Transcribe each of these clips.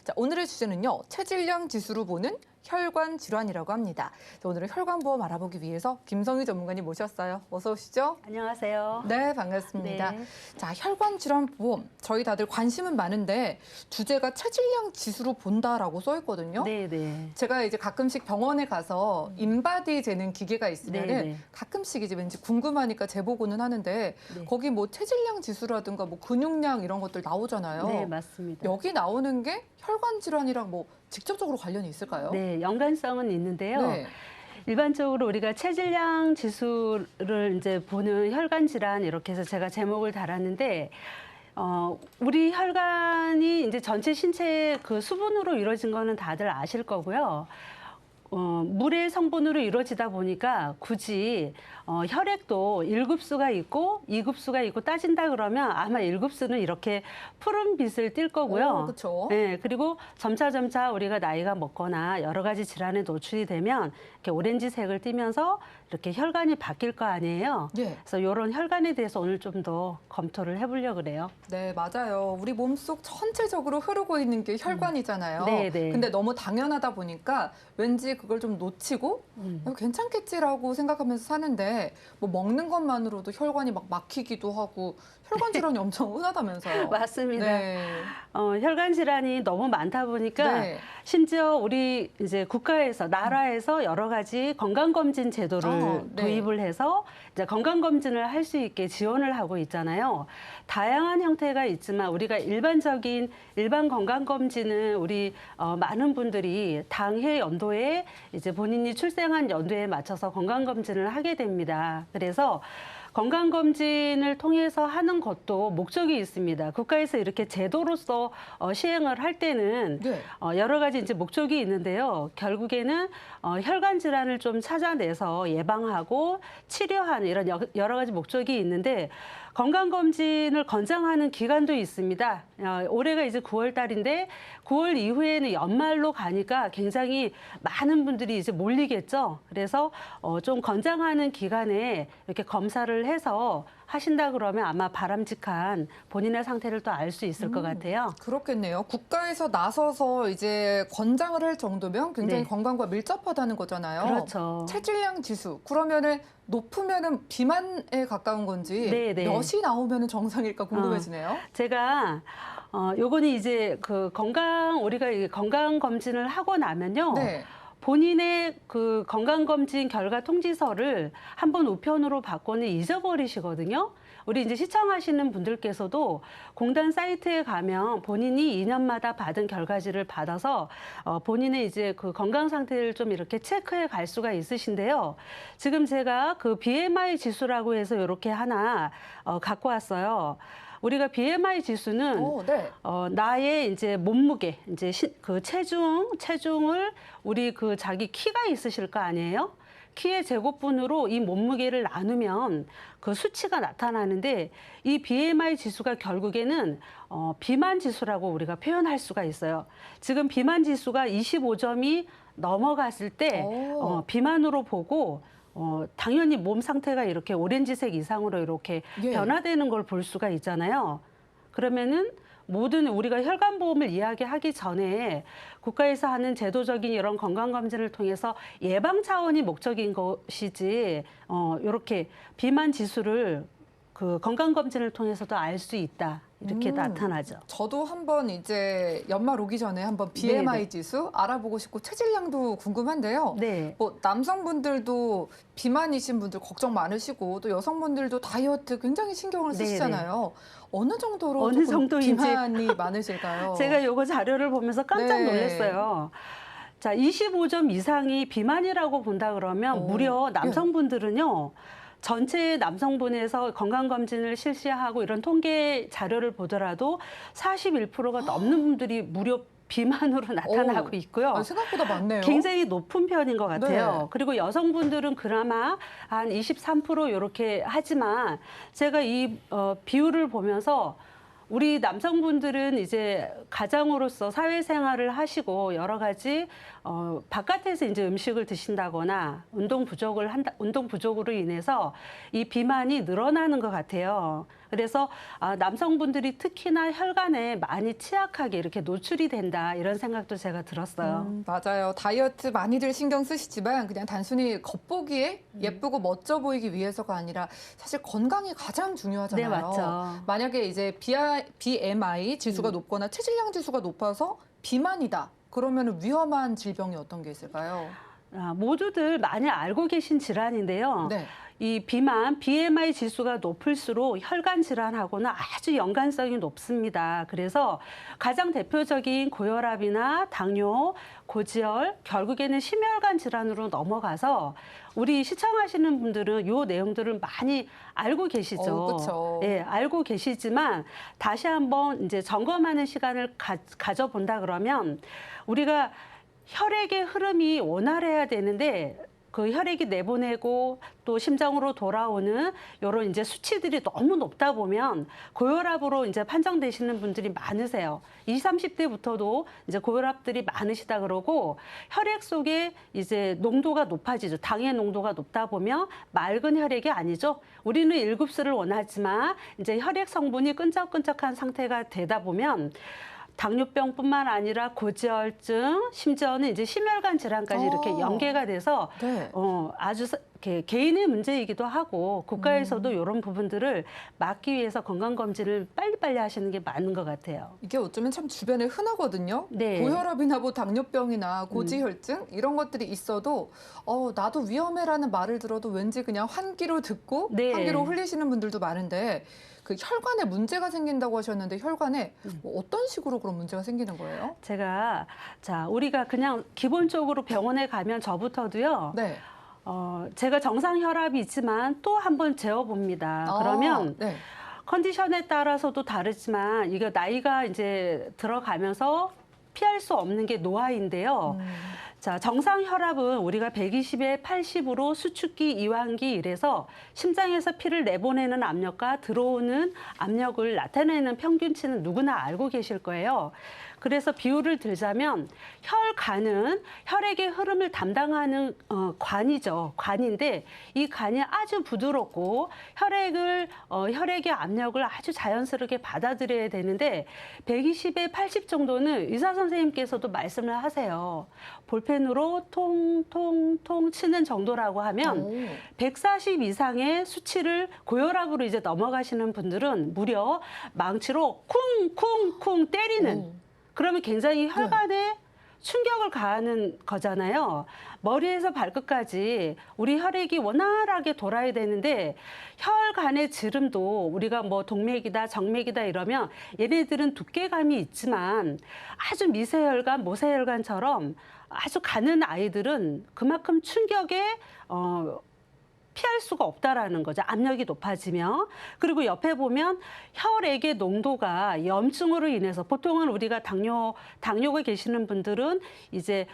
자, 오늘의 주제는요. 체질량 지수로 보는 혈관 질환이라고 합니다. 자, 오늘은 혈관보험 알아보기 위해서 김성희 전문가님 모셨어요. 어서 오시죠. 안녕하세요. 네, 반갑습니다. 네. 자, 혈관 질환 보험. 저희 다들 관심은 많은데 주제가 체질량 지수로 본다라고 써 있거든요. 네. 제가 이제 가끔씩 병원에 가서 인바디 재는 기계가 있으면은 네. 가끔씩 이제 왠지 궁금하니까 재보고는 하는데 네. 거기 뭐 체질량 지수라든가 뭐 근육량 이런 것들 나오잖아요. 네, 맞습니다. 여기 나오는 게 혈관 질환이랑 뭐 직접적으로 관련이 있을까요? 네, 연관성은 있는데요. 네. 일반적으로 우리가 체질량 지수를 이제 보는 혈관 질환 이렇게 해서 제가 제목을 달았는데 우리 혈관이 이제 전체 신체의 그 수분으로 이루어진 거는 다들 아실 거고요. 물의 성분으로 이루어지다 보니까 굳이 혈액도 1급수가 있고 2급수가 있고 따진다 그러면 아마 1급수는 이렇게 푸른 빛을 띌 거고요. 그렇죠. 네, 그리고 점차 우리가 나이가 먹거나 여러 가지 질환에 노출이 되면 이렇게 오렌지색을 띠면서 이렇게 혈관이 바뀔 거 아니에요. 예. 그래서 이런 혈관에 대해서 오늘 좀 더 검토를 해보려고 그래요. 네, 맞아요. 우리 몸속 전체적으로 흐르고 있는 게 혈관이잖아요. 네. 근데 너무 당연하다 보니까 왠지 그걸 좀 놓치고 괜찮겠지라고 생각하면서 사는데 뭐 먹는 것만으로도 혈관이 막 막히기도 하고 혈관 질환이 엄청 흔하다면서요. 맞습니다. 네. 혈관 질환이 너무 많다 보니까 네. 심지어 우리 이제 국가에서 나라에서 여러 가지 건강검진 제도를 네. 도입을 해서 이제 건강검진을 할 수 있게 지원을 하고 있잖아요. 다양한 형태가 있지만 우리가 일반 건강검진은 우리 많은 분들이 당해 연도에 이제 본인이 출생한 연도에 맞춰서 건강검진을 하게 됩니다. 그래서 건강검진을 통해서 하는 것도 목적이 있습니다. 국가에서 이렇게 제도로서 시행을 할 때는 네. 여러 가지 이제 목적이 있는데요. 결국에는 혈관 질환을 좀 찾아내서 예방하고 치료하는 이런 여러 가지 목적이 있는데 건강검진을 권장하는 기간도 있습니다. 올해가 이제 9월 달인데 9월 이후에는 연말로 가니까 굉장히 많은 분들이 이제 몰리겠죠. 그래서 좀 권장하는 기간에 이렇게 검사를 해서 하신다 그러면 아마 바람직한 본인의 상태를 또 알 수 있을 것 같아요. 그렇겠네요. 국가에서 나서서 이제 권장을 할 정도면 굉장히 네. 건강과 밀접하다는 거잖아요. 그렇죠. 체질량 지수. 그러면은 높으면은 비만에 가까운 건지 네. 몇이 나오면은 정상일까 궁금해지네요. 제가 요거는 이제 우리가 이 건강 검진을 하고 나면요. 네. 본인의 그 건강검진 결과 통지서를 한번 우편으로 받고는 잊어버리시거든요. 우리 이제 시청하시는 분들께서도 공단 사이트에 가면 본인이 2년마다 받은 결과지를 받아서 본인의 이제 그 건강 상태를 좀 이렇게 체크해 갈 수가 있으신데요. 지금 제가 그 BMI 지수라고 해서 이렇게 하나 갖고 왔어요. 우리가 BMI 지수는 네. 나의 이제 몸무게, 이제 그 체중을 우리 그 자기 키가 있으실 거 아니에요? 키의 제곱분으로 이 몸무게를 나누면 그 수치가 나타나는데 이 BMI 지수가 결국에는 비만 지수라고 우리가 표현할 수가 있어요. 지금 비만 지수가 25점이 넘어갔을 때 비만으로 보고 당연히 몸 상태가 이렇게 오렌지색 이상으로 이렇게 예. 변화되는 걸 볼 수가 있잖아요. 그러면은 모든 우리가 혈관보험을 이야기하기 전에 국가에서 하는 제도적인 이런 건강검진을 통해서 예방 차원이 목적인 것이지, 이렇게 비만 지수를 그 건강검진을 통해서도 알 수 있다. 이렇게 나타나죠. 저도 한번 이제 연말 오기 전에 한번 BMI 네네. 지수 알아보고 싶고 체질량도 궁금한데요. 네. 뭐 남성분들도 비만이신 분들 걱정 많으시고 또 여성분들도 다이어트 굉장히 신경을 네네. 쓰시잖아요. 어느 정도로 어느 조금 정도인지 비만이 많으실까요? 제가 요거 자료를 보면서 깜짝 네. 놀랐어요. 자, 25점 이상이 비만이라고 본다 그러면 무려 남성분들은요. 전체 남성분에서 건강검진을 실시하고 이런 통계 자료를 보더라도 41%가 넘는 분들이 무려 비만으로 나타나고 있고요. 생각보다 많네요. 굉장히 높은 편인 것 같아요. 네. 그리고 여성분들은 그나마 한 23% 이렇게 하지만 제가 이 비율을 보면서 우리 남성분들은 이제 가장으로서 사회생활을 하시고 여러 가지 바깥에서 이제 음식을 드신다거나 운동 부족으로 인해서 이 비만이 늘어나는 것 같아요. 그래서 남성분들이 특히나 혈관에 많이 취약하게 이렇게 노출이 된다 이런 생각도 제가 들었어요. 맞아요. 다이어트 많이들 신경 쓰시지만 그냥 단순히 겉보기에 예쁘고 멋져 보이기 위해서가 아니라 사실 건강이 가장 중요하잖아요. 네, 맞죠. 만약에 이제 BMI 지수가 높거나 체질량 지수가 높아서 비만이다. 그러면 위험한 질병이 어떤 게 있을까요? 모두들 많이 알고 계신 질환인데요. 네. 이 비만, BMI 지수가 높을수록 혈관 질환하고는 아주 연관성이 높습니다. 그래서 가장 대표적인 고혈압이나 당뇨, 고지혈, 결국에는 심혈관 질환으로 넘어가서 우리 시청하시는 분들은 이 내용들을 많이 알고 계시죠. 그렇죠. 예, 알고 계시지만 다시 한번 이제 점검하는 시간을 가져본다 그러면 우리가 혈액의 흐름이 원활해야 되는데 그 혈액이 내보내고 또 심장으로 돌아오는 이런 이제 수치들이 너무 높다 보면 고혈압으로 이제 판정되시는 분들이 많으세요. 20, 30대부터도 이제 고혈압들이 많으시다 그러고 혈액 속에 이제 농도가 높아지죠. 당의 농도가 높다 보면 맑은 혈액이 아니죠. 우리는 1급수를 원하지만 이제 혈액 성분이 끈적끈적한 상태가 되다 보면 당뇨병뿐만 아니라 고지혈증, 심지어는 이제 심혈관 질환까지 이렇게 연계가 돼서 네. 아주 개인의 문제이기도 하고 국가에서도 이런 부분들을 막기 위해서 건강검진을 빨리빨리 하시는 게 맞는 것 같아요. 이게 어쩌면 참 주변에 흔하거든요. 네. 고혈압이나 뭐 당뇨병이나 고지혈증 이런 것들이 있어도 나도 위험해라는 말을 들어도 왠지 그냥 환기로 듣고 네. 환기로 흘리시는 분들도 많은데 그 혈관에 문제가 생긴다고 하셨는데 혈관에 뭐 어떤 식으로 그런 문제가 생기는 거예요? 우리가 그냥 기본적으로 병원에 가면 저부터도요. 네. 제가 정상 혈압이 있지만 또 한번 재어봅니다. 그러면 네. 컨디션에 따라서도 다르지만 이게 나이가 이제 들어가면서 피할 수 없는 게 노화인데요. 자, 정상 혈압은 우리가 120에 80으로 수축기, 이완기 이래서 심장에서 피를 내보내는 압력과 들어오는 압력을 나타내는 평균치는 누구나 알고 계실 거예요. 그래서 비유를 들자면 혈관은 혈액의 흐름을 담당하는 관이죠. 관인데 이 관이 아주 부드럽고 혈액의 압력을 아주 자연스럽게 받아들여야 되는데 120에 80 정도는 의사 선생님께서도 말씀을 하세요. 볼펜으로 통통통 치는 정도라고 하면 140 이상의 수치를 고혈압으로 이제 넘어가시는 분들은 무려 망치로 쿵쿵쿵 때리는 그러면 굉장히 혈관에 충격을 가하는 거잖아요. 머리에서 발끝까지 우리 혈액이 원활하게 돌아야 되는데 혈관의 지름도 우리가 뭐 동맥이다, 정맥이다 이러면 얘네들은 두께감이 있지만 아주 미세혈관, 모세혈관처럼 아주 가는 아이들은 그만큼 충격에 피할 수가 없다라는 거죠. 압력이 높아지면. 그리고 옆에 보면 혈액의 농도가 염증으로 인해서 보통은 우리가 당뇨가 계시는 분들은 이제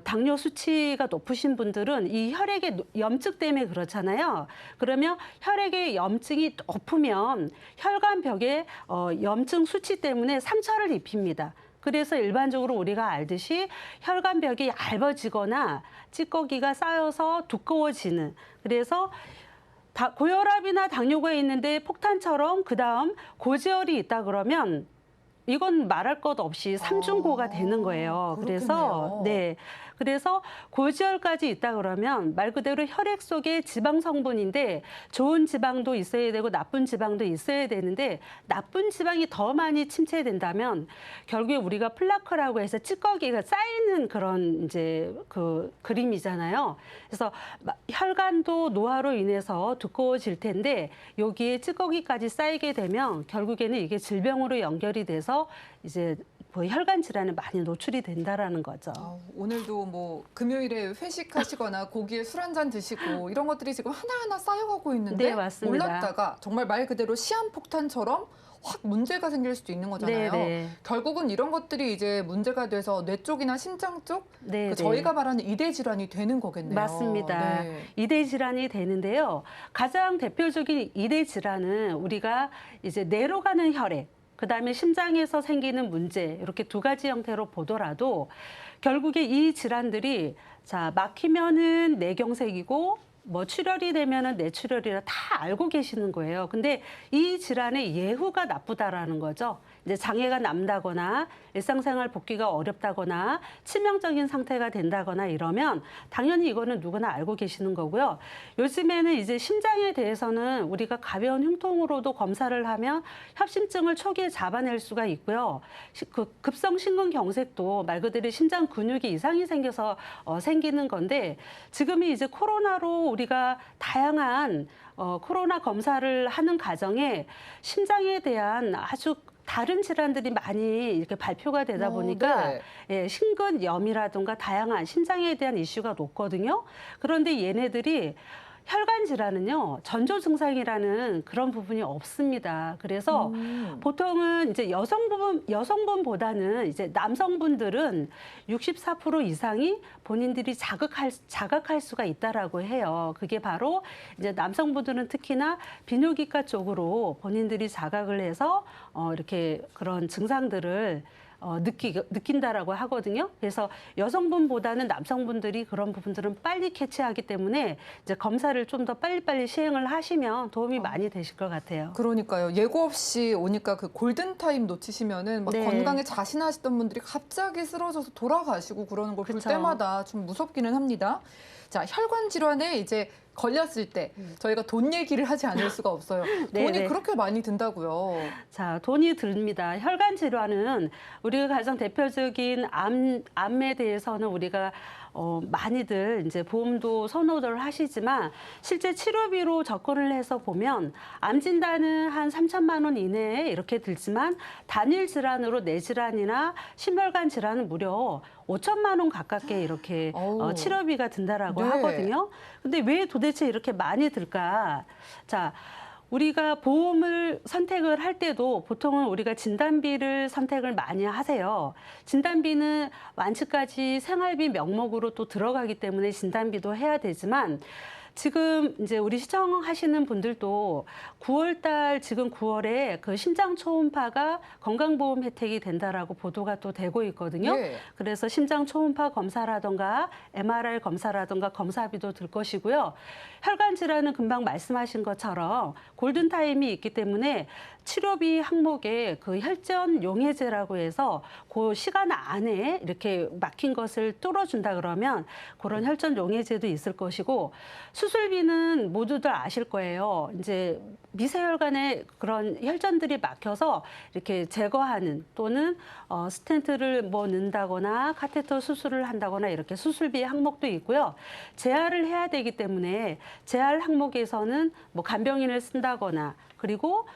당뇨 수치가 높으신 분들은 이 혈액의 염증 때문에 그렇잖아요. 그러면 혈액의 염증이 높으면 혈관벽에 염증 수치 때문에 상처를 입힙니다. 그래서 일반적으로 우리가 알듯이 혈관벽이 얇아지거나 찌꺼기가 쌓여서 두꺼워지는 그래서 고혈압이나 당뇨가 있는데 폭탄처럼 그다음 고지혈이 있다 그러면 이건 말할 것 없이 삼중고가 되는 거예요. 그래서 그래서 고지혈까지 있다 그러면 말 그대로 혈액 속에 지방 성분인데 좋은 지방도 있어야 되고 나쁜 지방도 있어야 되는데 나쁜 지방이 더 많이 침체된다면 결국에 우리가 플라크라고 해서 찌꺼기가 쌓이는 그런 이제 그 그림이잖아요. 그래서 혈관도 노화로 인해서 두꺼워질 텐데 여기에 찌꺼기까지 쌓이게 되면 결국에는 이게 질병으로 연결이 돼서 이제 혈관 질환에 많이 노출이 된다라는 거죠. 오늘도 뭐 금요일에 회식하시거나 고기에 술 한 잔 드시고 이런 것들이 지금 하나하나 쌓여가고 있는데 네, 맞습니다. 몰랐다가 정말 말 그대로 시한폭탄처럼 확 문제가 생길 수도 있는 거잖아요. 네. 결국은 이런 것들이 이제 문제가 돼서 뇌 쪽이나 심장 쪽 네, 저희가 말하는 이대 질환이 되는 거겠네요. 맞습니다. 네. 이대 질환이 되는데요. 가장 대표적인 이대 질환은 우리가 이제 뇌로 가는 혈액, 그다음에 심장에서 생기는 문제 이렇게 두 가지 형태로 보더라도 결국에 이 질환들이 막히면은 뇌경색이고 뭐 출혈이 되면은 뇌출혈이라 다 알고 계시는 거예요. 근데 이 질환의 예후가 나쁘다라는 거죠. 이제 장애가 남다거나 일상생활 복귀가 어렵다거나 치명적인 상태가 된다거나 이러면 당연히 이거는 누구나 알고 계시는 거고요. 요즘에는 이제 심장에 대해서는 우리가 가벼운 흉통으로도 검사를 하면 협심증을 초기에 잡아낼 수가 있고요. 그 급성 심근경색도 말 그대로 심장 근육이 이상이 생겨서 생기는 건데 지금이 이제 코로나로 우리가 다양한 코로나 검사를 하는 과정에 심장에 대한 아주 다른 질환들이 많이 이렇게 발표가 되다 보니까 네. 예, 심근염이라든가 다양한 심장에 대한 이슈가 높거든요. 그런데 얘네들이 혈관 질환은요, 전조 증상이라는 그런 부분이 없습니다. 그래서 보통은 이제 여성분보다는 이제 남성분들은 64% 이상이 본인들이 자각할 수가 있다라고 해요. 그게 바로 이제 남성분들은 특히나 비뇨기과 쪽으로 본인들이 자각을 해서 이렇게 그런 증상들을 느낀다라고 하거든요. 그래서 여성분보다는 남성분들이 그런 부분들은 빨리 캐치하기 때문에 이제 검사를 좀 더 빨리빨리 시행을 하시면 도움이 많이 되실 것 같아요. 그러니까요. 예고 없이 오니까 그 골든타임 놓치시면은 막 네. 건강에 자신하시던 분들이 갑자기 쓰러져서 돌아가시고 그러는 걸 볼 그쵸. 때마다 좀 무섭기는 합니다. 자, 혈관 질환에 이제 걸렸을 때 저희가 돈 얘기를 하지 않을 수가 없어요. 돈이 네네. 그렇게 많이 든다고요. 자, 돈이 듭니다. 혈관 질환은 우리가 가장 대표적인 암에 대해서는 우리가 많이들 이제 보험도 선호를 하시지만 실제 치료비로 접근을 해서 보면 암 진단은 한 3천만 원 이내에 이렇게 들지만 단일 질환으로 뇌 질환이나 심혈관 질환은 무려 5천만 원 가깝게 이렇게 어우. 치료비가 든다라고 네. 하거든요. 근데 왜 도대체 이렇게 많이 들까? 자, 우리가 보험을 선택을 할 때도 보통은 우리가 진단비를 선택을 많이 하세요. 진단비는 완치까지 생활비 명목으로 또 들어가기 때문에 진단비도 해야 되지만 지금 이제 우리 시청하시는 분들도 9월 달 지금 9월에 그 심장 초음파가 건강보험 혜택이 된다라고 보도가 또 되고 있거든요. 예. 그래서 심장 초음파 검사라든가 MRI 검사라든가 검사비도 들 것이고요. 혈관 질환은 금방 말씀하신 것처럼 골든타임이 있기 때문에 치료비 항목에 그 혈전 용해제라고 해서 그 시간 안에 이렇게 막힌 것을 뚫어준다 그러면 그런 혈전 용해제도 있을 것이고 수술비는 모두들 아실 거예요. 이제 미세혈관에 그런 혈전들이 막혀서 이렇게 제거하는 또는 스텐트를 뭐 넣는다거나 카테터 수술을 한다거나 이렇게 수술비 항목도 있고요. 재활을 해야 되기 때문에 재활 항목에서는 뭐 간병인을 쓴다거나 그리고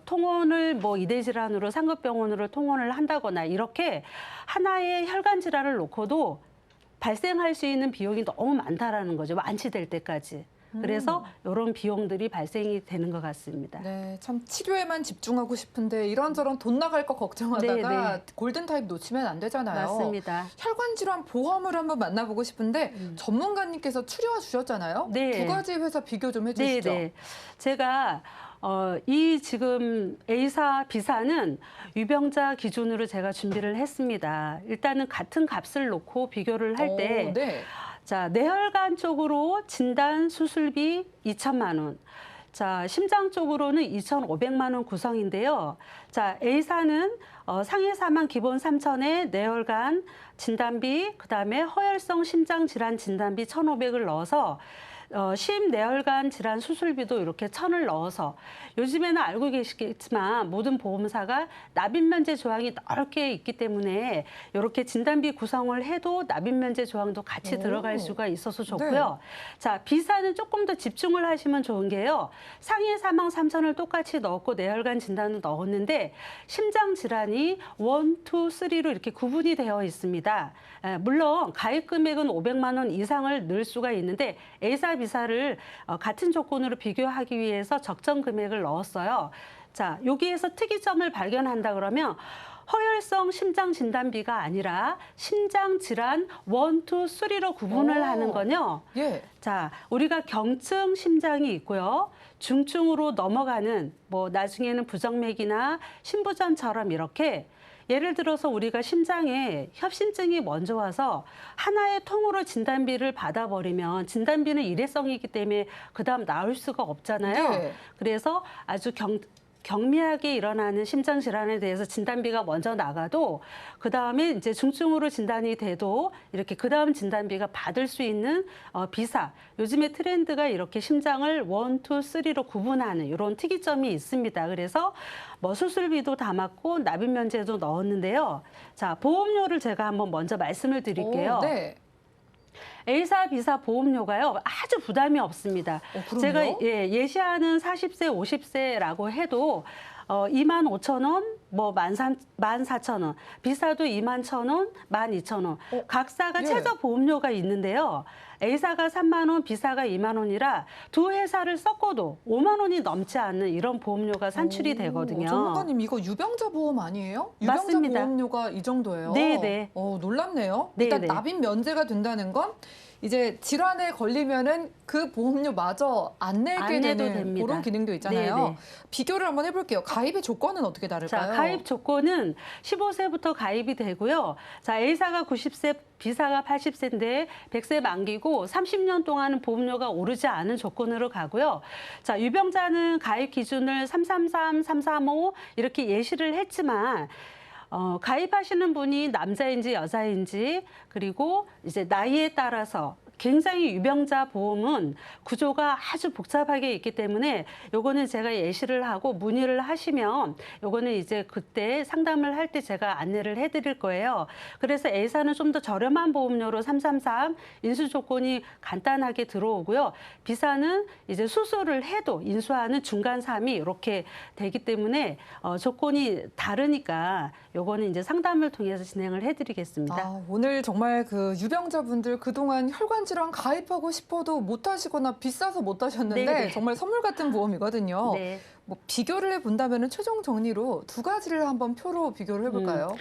통원을 뭐 이대 질환으로 상급병원으로 통원을 한다거나 이렇게 하나의 혈관 질환을 놓고도 발생할 수 있는 비용이 너무 많다라는 거죠. 완치될 때까지. 그래서 이런 비용들이 발생이 되는 것 같습니다. 네, 참 치료에만 집중하고 싶은데 이런저런 돈 나갈 거 걱정하다가 네. 골든타임 놓치면 안 되잖아요. 맞습니다. 혈관 질환 보험을 한번 만나보고 싶은데 전문가님께서 추려와 주셨잖아요. 네. 두 가지 회사 비교 좀 해주시죠. 네. 제가 이 지금 A사, B사는 유병자 기준으로 제가 준비를 했습니다. 일단은 같은 값을 놓고 비교를 할 때 네. 자, 뇌혈관 쪽으로 진단 수술비 2천만 원. 자, 심장 쪽으로는 2,500만 원 구성인데요. 자, A사는 상해 사망 기본 3천에 뇌혈관 진단비, 그다음에 허혈성 심장 질환 진단비 1,500을 넣어서 심뇌혈관 질환 수술비도 이렇게 1,000을 넣어서 요즘에는 알고 계시겠지만 모든 보험사가 납입면제 조항이 넓게 있기 때문에 이렇게 진단비 구성을 해도 납입면제 조항도 같이 들어갈 수가 있어서 좋고요. 자, B사는 조금 더 집중을 하시면 좋은 게요. 상해 사망 3천을 똑같이 넣었고 뇌혈관 진단을 넣었는데 심장 질환이 1, 2, 3로 이렇게 구분이 되어 있습니다. 물론 가입 금액은 500만 원 이상을 넣을 수가 있는데 A사, B사를 같은 조건으로 비교하기 위해서 적정 금액을 넣었어요. 자, 여기에서 특이점을 발견한다 그러면 허혈성 심장 진단비가 아니라 심장 질환 1, 2, 3로 구분을 하는 건요. 예. 자, 우리가 경증 심장이 있고요. 중증으로 넘어가는 뭐 나중에는 부정맥이나 심부전처럼 이렇게 예를 들어서 우리가 심장에 협심증이 먼저 와서 하나의 통으로 진단비를 받아버리면 진단비는 일회성이기 때문에 그다음 나올 수가 없잖아요. 네. 그래서 아주 경미하게 일어나는 심장 질환에 대해서 진단비가 먼저 나가도 그다음에 이제 중증으로 진단이 돼도 이렇게 그다음 진단비가 받을 수 있는 비사. 요즘에 트렌드가 이렇게 심장을 1, 2, 3로 구분하는 이런 특이점이 있습니다. 그래서 뭐 수술비도 담았고 납입 면제도 넣었는데요. 자, 보험료를 제가 한번 먼저 말씀을 드릴게요. 네. A사, B사 보험료가요, 아주 부담이 없습니다. 그럼요? 제가 예시하는 40세, 50세라고 해도 25,000원, 뭐 14,000원, B사도 21,000원, 12,000원. 각사가 예. 최저 보험료가 있는데요. A사가 3만 원, B사가 2만 원이라 두 회사를 섞어도 5만 원이 넘지 않는 이런 보험료가 산출이 되거든요. 전문가님 이거 유병자 보험 아니에요? 유병자 맞습니다. 보험료가 이 정도예요? 네네. 놀랍네요. 네네. 일단 납입 면제가 된다는 건 이제 질환에 걸리면은 그 보험료마저 안 내게 안 내도 되는 됩니다. 그런 기능도 있잖아요. 네네. 비교를 한번 해볼게요. 가입의 조건은 어떻게 다를까요? 자, 가입 조건은 15세부터 가입이 되고요. 자, A사가 90세, B사가 80세인데 100세 만기고 30년 동안은 보험료가 오르지 않은 조건으로 가고요. 자, 유병자는 가입 기준을 333, 335 이렇게 예시를 했지만 가입하시는 분이 남자인지 여자인지 그리고 이제 나이에 따라서 굉장히 유병자 보험은 구조가 아주 복잡하게 있기 때문에 요거는 제가 예시를 하고 문의를 하시면 요거는 이제 그때 상담을 할 때 제가 안내를 해드릴 거예요. 그래서 A사는 좀 더 저렴한 보험료로 333 인수 조건이 간단하게 들어오고요. B사는 이제 수술을 해도 인수하는 중간 3이 이렇게 되기 때문에 조건이 다르니까 요거는 이제 상담을 통해서 진행을 해드리겠습니다. 오늘 정말 그 유병자분들 그동안 혈관 질환 가입하고 싶어도 못 하시거나 비싸서 못 하셨는데 네네. 정말 선물 같은 보험이거든요. 네. 뭐 비교를 해본다면 최종 정리로 두 가지를 한번 표로 비교를 해볼까요?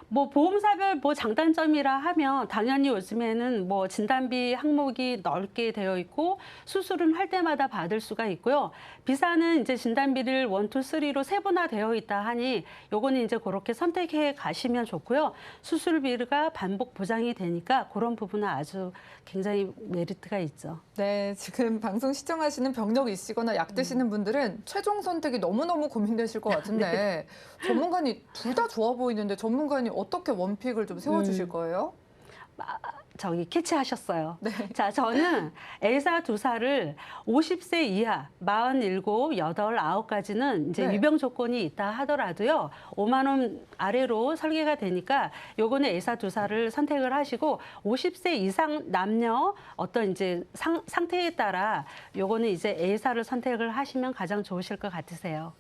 뭐 보험사별 뭐 장단점이라 하면 당연히 요즘에는 뭐 진단비 항목이 넓게 되어 있고 수술은 할 때마다 받을 수가 있고요. B사는 이제 진단비를 1, 2, 3로 세분화되어 있다 하니 요거는 이제 그렇게 선택해 가시면 좋고요. 수술비가 반복 보장이 되니까 그런 부분은 아주 굉장히 메리트가 있죠. 네, 지금 방송 시청하시는 병력 있으시거나 약 드시는 분들은 최종 선택이 너무너무 고민되실 것 같은데 전문가님 둘 다 좋아 보이는데 전문가님 어떻게 원픽을 좀 세워주실 거예요? 저기 캐치하셨어요. 네. 자, 저는 A사 두 사를 50세 이하, 47, 8, 9까지는 이제 네. 유병 조건이 있다 하더라도요. 5만 원 아래로 설계가 되니까 요거는 A사 두 사를 선택을 하시고 50세 이상 남녀 어떤 이제 상태에 따라 요거는 이제 A사를 선택을 하시면 가장 좋으실 것 같으세요.